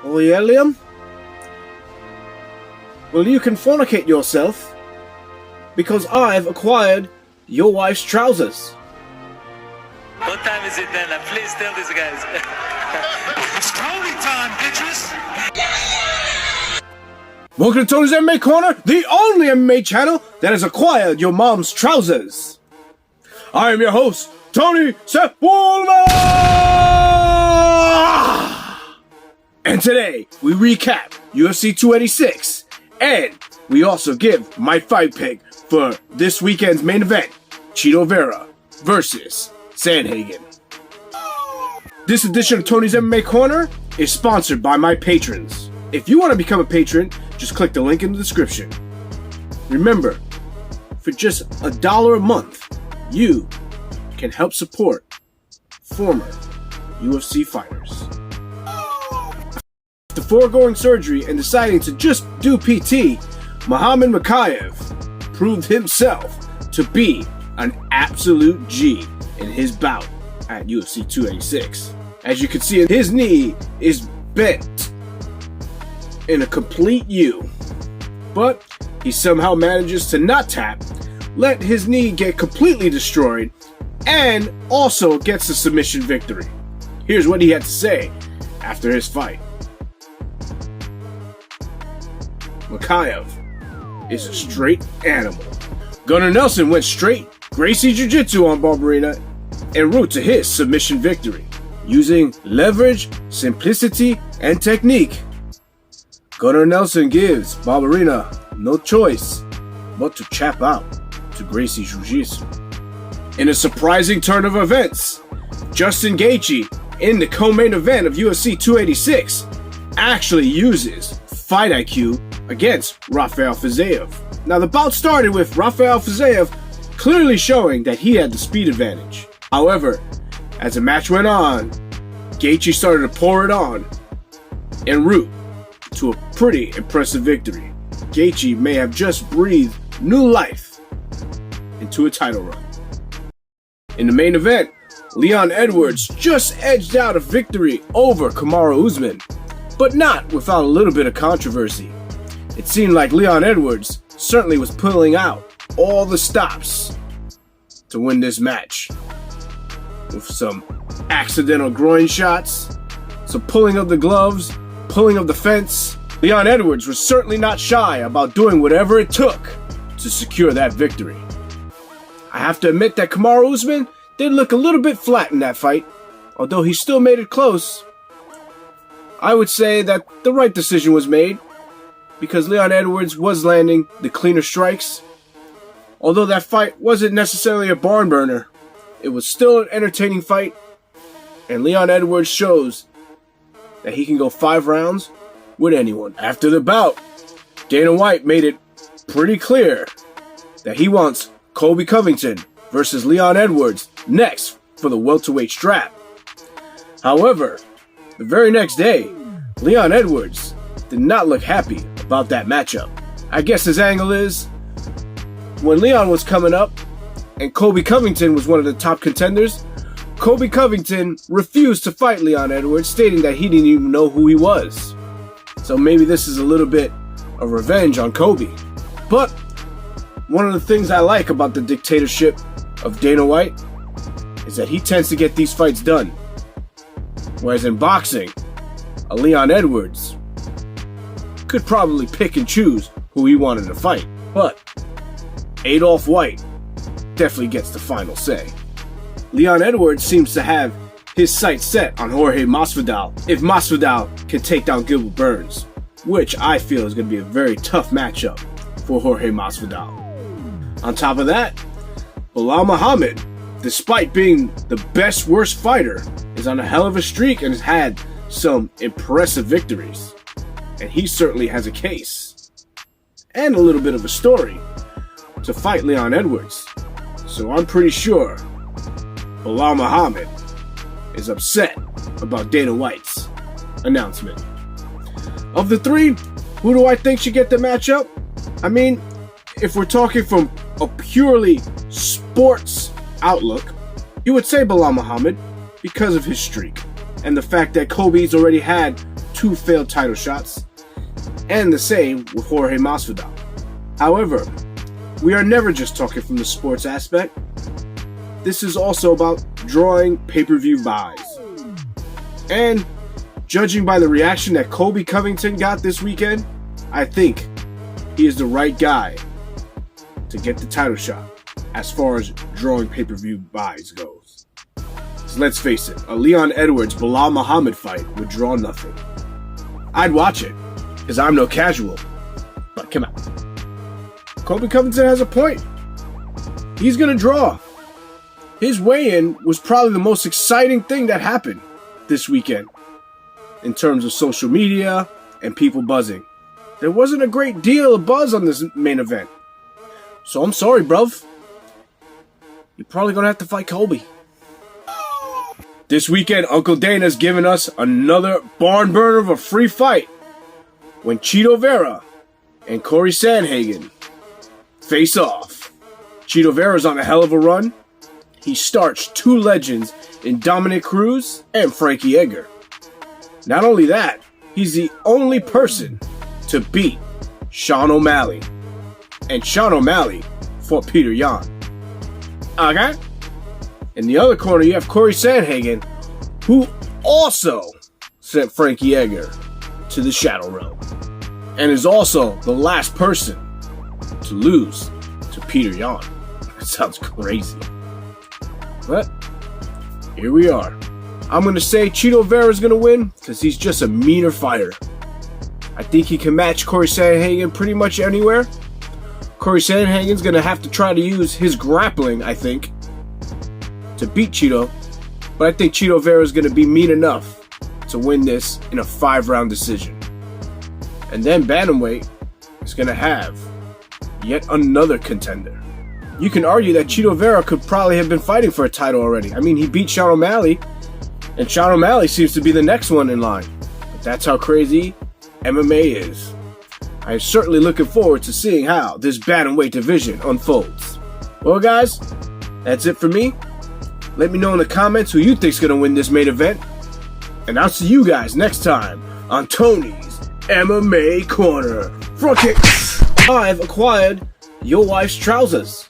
Oh yeah, Liam? Well, you can fornicate yourself, because I've acquired your wife's trousers. What time is it then? Please tell these guys. It's Tony time, bitches! Welcome to Tony's MMA Corner, the only MMA channel that has acquired your mom's trousers. I am your host, Tony Sepulveda! And today, we recap UFC 286, and we also give my fight pick for this weekend's main event, Chito Vera versus Sandhagen. This edition of Tony's MMA Corner is sponsored by my patrons. If you want to become a patron, just click the link in the description. Remember, for just $1 a month, you can help support former UFC fighters. After foregoing surgery and deciding to just do PT, Muhammad Mokaev proved himself to be an absolute G in his bout at UFC 286. As you can see, his knee is bent in a complete U, but he somehow manages to not tap, let his knee get completely destroyed, and also gets a submission victory. Here's what he had to say after his fight. Mokaev is a straight animal. Gunnar Nelson went straight Gracie Jiu-Jitsu on Barberena en route to his submission victory. Using leverage, simplicity, and technique, Gunnar Nelson gives Barberena no choice but to chap out to Gracie Jiu-Jitsu. In a surprising turn of events, Justin Gaethje, in the co-main event of UFC 286, actually uses fight IQ against Rafael Fiziev. Now, the bout started with Rafael Fiziev clearly showing that he had the speed advantage. However, as the match went on, Gaethje started to pour it on en route to a pretty impressive victory. Gaethje may have just breathed new life into a title run. In the main event, Leon Edwards just edged out a victory over Kamaru Usman, but not without a little bit of controversy. It seemed like Leon Edwards certainly was pulling out all the stops to win this match, with some accidental groin shots, some pulling of the gloves, pulling of the fence. Leon Edwards was certainly not shy about doing whatever it took to secure that victory. I have to admit that Kamaru Usman did look a little bit flat in that fight, although he still made it close. I would say that the right decision was made, because Leon Edwards was landing the cleaner strikes. Although that fight wasn't necessarily a barn burner, it was still an entertaining fight, and Leon Edwards shows that he can go 5 rounds with anyone. After the bout, Dana White made it pretty clear that he wants Colby Covington versus Leon Edwards next for the welterweight strap. However, the very next day, Leon Edwards did not look happy about that matchup. I guess his angle is, when Leon was coming up and Colby Covington was one of the top contenders, Colby Covington refused to fight Leon Edwards, stating that he didn't even know who he was. So maybe this is a little bit of revenge on Colby. But one of the things I like about the dictatorship of Dana White is that he tends to get these fights done. Whereas in boxing, a Leon Edwards could probably pick and choose who he wanted to fight. But Adolph White definitely gets the final say. Leon Edwards seems to have his sights set on Jorge Masvidal if Masvidal can take down Gilbert Burns, which I feel is going to be a very tough matchup for Jorge Masvidal. On top of that, Belal Muhammad, despite being the best worst fighter, is on a hell of a streak and has had some impressive victories. And he certainly has a case and a little bit of a story to fight Leon Edwards. So I'm pretty sure Belal Muhammad is upset about Dana White's announcement. Of the three, who do I think should get the matchup? I mean, if we're talking from a purely sports outlook, you would say Belal Muhammad because of his streak and the fact that Colby's already had 2 failed title shots, and the same with Jorge Masvidal. However, we are never just talking from the sports aspect. This is also about drawing pay-per-view buys. And judging by the reaction that Colby Covington got this weekend, I think he is the right guy to get the title shot as far as drawing pay-per-view buys goes. So let's face it, a Leon Edwards-Bilal Muhammad fight would draw nothing. I'd watch it, because I'm no casual. But come on. Colby Covington has a point. He's going to draw. His weigh-in was probably the most exciting thing that happened this weekend in terms of social media and people buzzing. There wasn't a great deal of buzz on this main event. So I'm sorry, bruv. You're probably going to have to fight Colby. This weekend, Uncle Dana's giving us another barn burner of a free fight when Chito Vera and Corey Sandhagen face off. Chito Vera's on a hell of a run. He starched 2 legends in Dominic Cruz and Frankie Edgar. Not only that, he's the only person to beat Sean O'Malley. And Sean O'Malley fought Peter Yan. Okay? In the other corner, you have Corey Sandhagen, who also sent Frankie Edgar to the Shadow Realm. And is also the last person to lose to Peter Yan. That sounds crazy. But here we are. I'm going to say Chito Vera is going to win because he's just a meaner fighter. I think he can match Corey Sandhagen pretty much anywhere. Corey Sandhagen's going to have to try to use his grappling, I think, to beat Chito. But I think Chito Vera is going to be mean enough to win this in a 5-round decision. And then Bantamweight is going to have yet another contender. You can argue that Chito Vera could probably have been fighting for a title already. I mean, he beat Sean O'Malley, and Sean O'Malley seems to be the next one in line. But that's how crazy MMA is. I am certainly looking forward to seeing how this bantamweight division unfolds. Well, guys, that's it for me. Let me know in the comments who you think's gonna win this main event. And I'll see you guys next time on Tony's MMA Corner. Front kick. I've acquired your wife's trousers.